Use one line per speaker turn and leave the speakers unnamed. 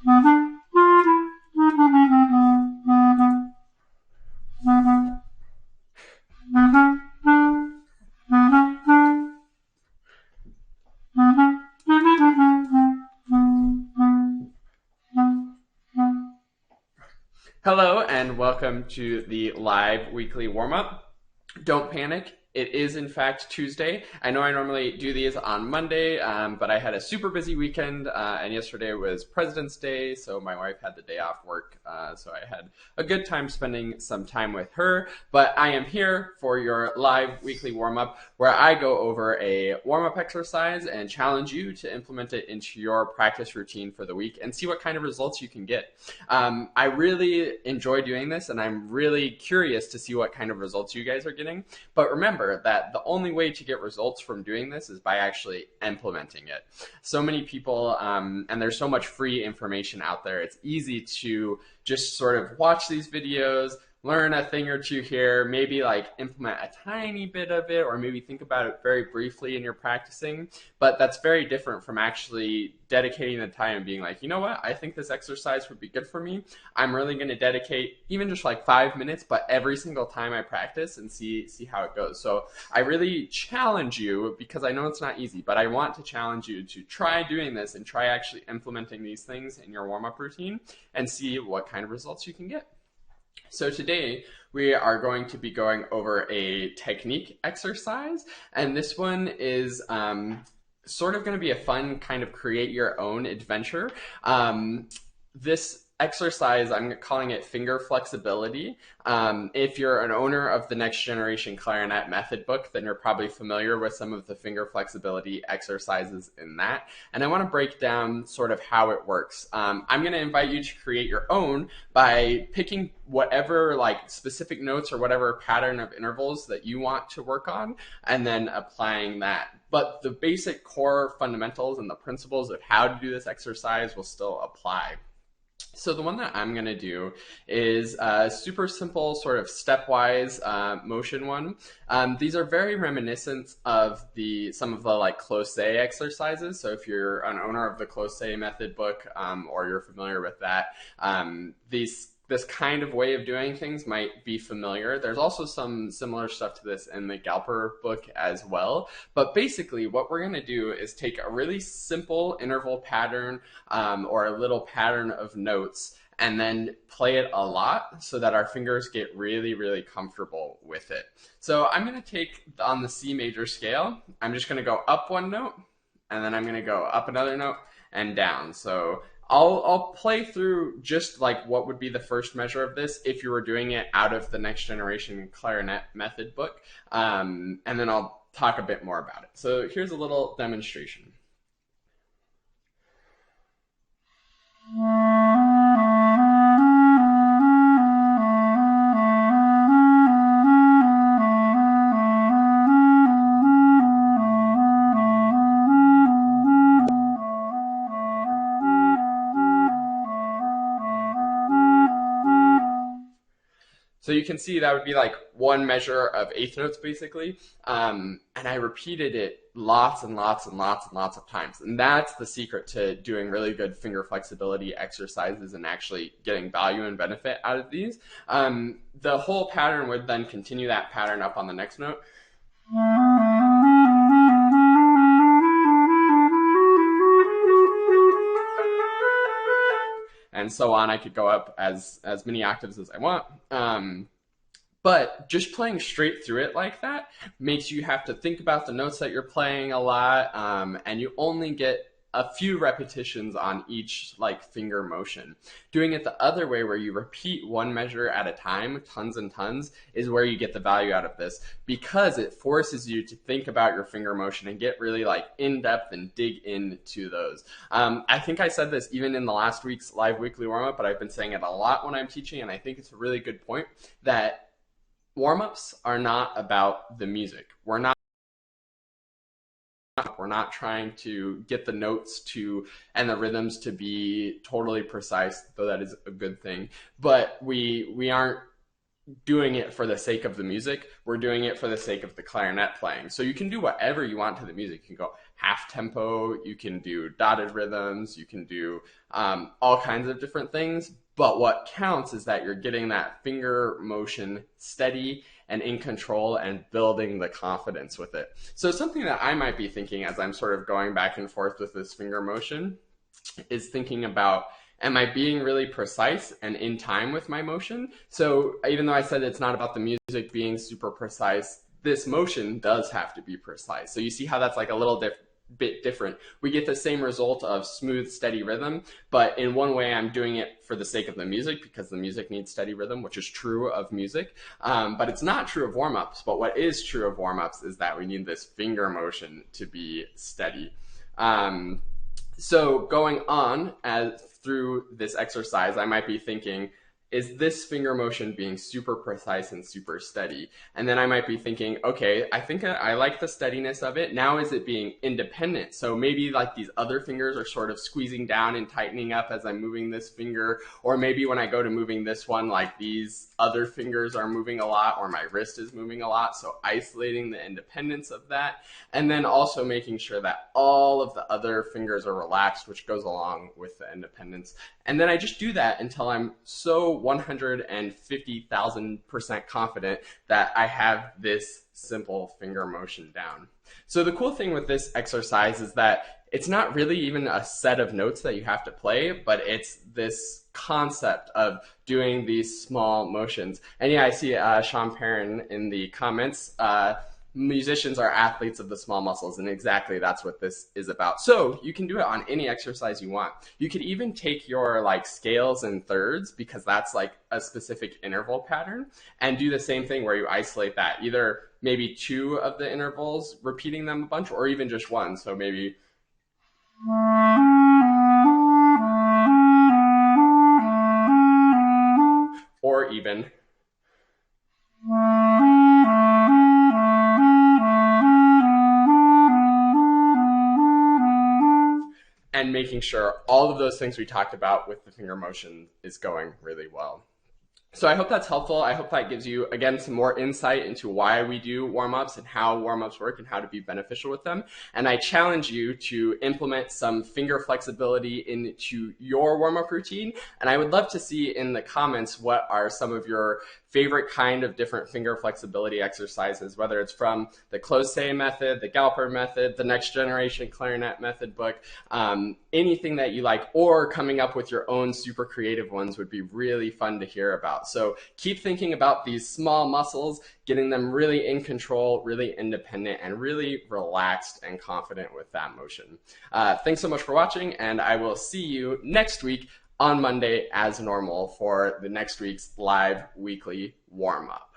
Hello and welcome to the live weekly warm-up. Don't panic. It is in fact Tuesday. I know I normally do these on Monday, but I had a super busy weekend, and yesterday was President's Day, so my wife had the day off work, so I had a good time spending some time with her. But I am here for your live weekly warm-up, where I go over a warm-up exercise and challenge you to implement it into your practice routine for the week and see what kind of results you can get. I really enjoy doing this, and I'm really curious to see what kind of results you guys are getting. But remember that the only way to get results from doing this is by actually implementing it. So many people, and there's so much free information out there, it's easy to just sort of watch these videos, learn a thing or two here, maybe like implement a tiny bit of it, or maybe think about it very briefly in your practicing. But that's very different from actually dedicating the time and being like, you know what, I think this exercise would be good for me. I'm really going to dedicate even just like 5 minutes, but every single time I practice and see how it goes. So I really challenge you, because I know it's not easy, but I want to challenge you to try doing this and try actually implementing these things in your warm-up routine and see what kind of results you can get. So today we are going to be going over a technique exercise, and this one is sort of going to be a fun kind of create your own adventure. This exercise, I'm calling it finger flexibility. If you're an owner of the Next Generation Clarinet method book, then you're probably familiar with some of the finger flexibility exercises in that. And I want to break down sort of how it works. I'm going to invite you to create your own by picking whatever like specific notes or whatever pattern of intervals that you want to work on, and then applying that. But the basic core fundamentals and the principles of how to do this exercise will still apply. So the one that I'm going to do is a super simple sort of stepwise motion one. These are very reminiscent of some of the like close exercises. So if you're an owner of the close method book, or you're familiar with that, this kind of way of doing things might be familiar. There's also some similar stuff to this in the Galper book as well. But basically what we're gonna do is take a really simple interval pattern, or a little pattern of notes, and then play it a lot so that our fingers get really, really comfortable with it. So I'm gonna take on the C major scale, I'm just gonna go up one note, and then I'm gonna go up another note and down. So I'll play through just like what would be the first measure of this if you were doing it out of the Next Generation Clarinet method book, and then I'll talk a bit more about it. So here's a little demonstration. So you can see that would be like one measure of eighth notes basically. And I repeated it lots and lots and lots and lots of times. And that's the secret to doing really good finger flexibility exercises and actually getting value and benefit out of these. The whole pattern would then continue that pattern up on the next note. And so on. I could go up as many octaves as I want. But just playing straight through it like that makes you have to think about the notes that you're playing a lot, and you only get a few repetitions on each like finger motion. Doing it the other way, where you repeat one measure at a time, tons and tons, is where you get the value out of this, because it forces you to think about your finger motion and get really like in depth and dig into those. I think I said this even in the last week's live weekly warm-up, but I've been saying it a lot when I'm teaching, and I think it's a really good point that warm-ups are not about the music. We're not trying to get the notes to and the rhythms to be totally precise, though that is a good thing. But we aren't doing it for the sake of the music. We're doing it for the sake of the clarinet playing. So you can do whatever you want to the music. You can go half tempo, you can do dotted rhythms, you can do all kinds of different things. But what counts is that you're getting that finger motion steady and in control and building the confidence with it. So something that I might be thinking as I'm sort of going back and forth with this finger motion is thinking about, am I being really precise and in time with my motion? So even though I said it's not about the music being super precise, this motion does have to be precise. So you see how that's like a little bit different. We get the same result of smooth, steady rhythm, but in one way I'm doing it for the sake of the music because the music needs steady rhythm, which is true of music, but it's not true of warm-ups. But what is true of warm-ups is that we need this finger motion to be steady. So going on through this exercise, I might be thinking, is this finger motion being super precise and super steady? And then I might be thinking, okay, I think I like the steadiness of it. Now is it being independent? So maybe like these other fingers are sort of squeezing down and tightening up as I'm moving this finger. Or maybe when I go to moving this one, like these other fingers are moving a lot, or my wrist is moving a lot. So isolating the independence of that. And then also making sure that all of the other fingers are relaxed, which goes along with the independence. And then I just do that until I'm so 150,000% confident that I have this simple finger motion down. So the cool thing with this exercise is that it's not really even a set of notes that you have to play, but it's this concept of doing these small motions. And yeah, I see Sean Perrin in the comments. Musicians are athletes of the small muscles, and exactly that's what this is about. So you can do it on any exercise you want. You could even take your like scales and thirds, because that's like a specific interval pattern, and do the same thing where you isolate that, either maybe 2 of the intervals, repeating them a bunch, or even just one. So maybe or even and making sure all of those things we talked about with the finger motion is going really well. So I hope that's helpful. I hope that gives you, again, some more insight into why we do warm-ups and how warm-ups work and how to be beneficial with them. And I challenge you to implement some finger flexibility into your warm-up routine. And I would love to see in the comments what are some of your favorite kind of different finger flexibility exercises, whether it's from the Close-Say method, the Galper method, the Next Generation Clarinet method book, anything that you like, or coming up with your own super creative ones would be really fun to hear about. So keep thinking about these small muscles, getting them really in control, really independent, and really relaxed and confident with that motion. Thanks so much for watching, and I will see you next week on Monday as normal for the next week's live weekly warm-up.